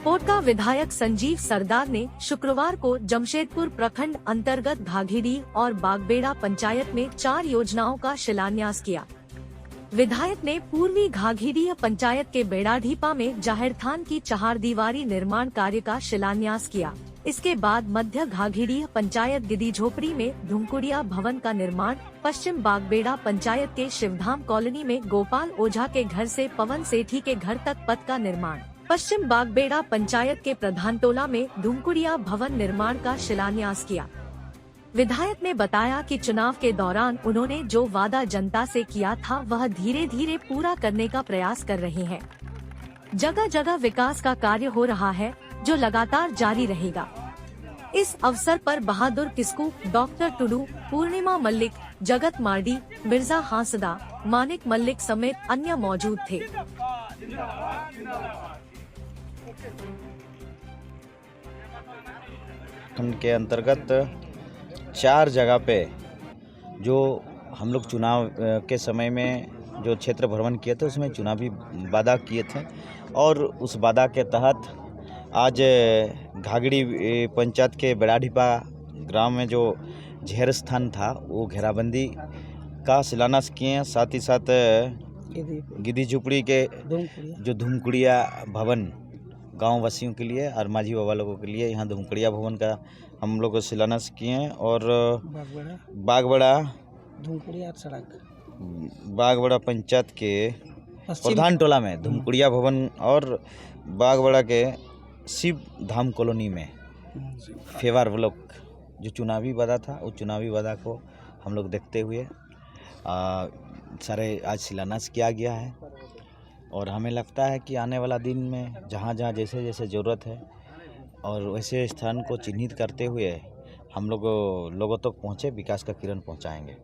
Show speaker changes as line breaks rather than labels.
पोटका विधायक संजीव सरदार ने शुक्रवार को जमशेदपुर प्रखंड अंतर्गत घाघीडीह और बागबेड़ा पंचायत में 4 योजनाओं का शिलान्यास किया। विधायक ने पूर्वी घाघीडीह पंचायत के बेड़ाढीपा में जाहिरथान की 4 दीवारी निर्माण कार्य का शिलान्यास किया। इसके बाद मध्य घाघीडीह पंचायत गिदी झोपड़ी में धुमकुड़िया भवन का निर्माण, पश्चिम बागबेड़ा पंचायत के शिवधाम कॉलोनी में गोपाल ओझा के घर से पवन सेठी के घर तक पथ का निर्माण, पश्चिम बागबेड़ा पंचायत के प्रधानटोला में धुमकुड़िया भवन निर्माण का शिलान्यास किया। विधायक ने बताया कि चुनाव के दौरान उन्होंने जो वादा जनता से किया था वह धीरे धीरे पूरा करने का प्रयास कर रहे हैं। जगह जगह विकास का कार्य हो रहा है जो लगातार जारी रहेगा। इस अवसर पर बहादुर किस्कू, डॉक्टर टुडू, पूर्णिमा मल्लिक, जगत मार्डी, मिर्जा हांसदा, मानिक मल्लिक समेत अन्य मौजूद थे।
के अंतर्गत 4 जगह पे जो हम लोग चुनाव के समय में जो क्षेत्र भ्रमण किए थे उसमें चुनावी वादा किए थे और उस वादा के तहत आज घाघीडीह पंचायत के बेड़ाढीपा ग्राम में जो जहर स्थान था वो घेराबंदी का शिलान्यास किए हैं। साथ ही साथ गिदी झुपड़ी के जो धुमकुड़िया भवन गांव वासियों के लिए और माझी बाबा लोगों के लिए यहाँ धुमकुड़िया भवन का हम लोग शिलान्यास किए हैं और बागबेड़ा बागबेड़ा पंचायत के प्रधानटोला में धुमकुड़िया भवन और बागबेड़ा के शिव धाम कॉलोनी में फेवर ब्लॉक जो चुनावी वादा था उस चुनावी वादा को हम लोग देखते हुए सारे आज शिलान्यास किया गया है और हमें लगता है कि आने वाला दिन में जहाँ जहाँ जैसे जैसे ज़रूरत है और वैसे स्थान को चिन्हित करते हुए हम लोग लोगों तक पहुँचे विकास का किरण पहुँचाएंगे।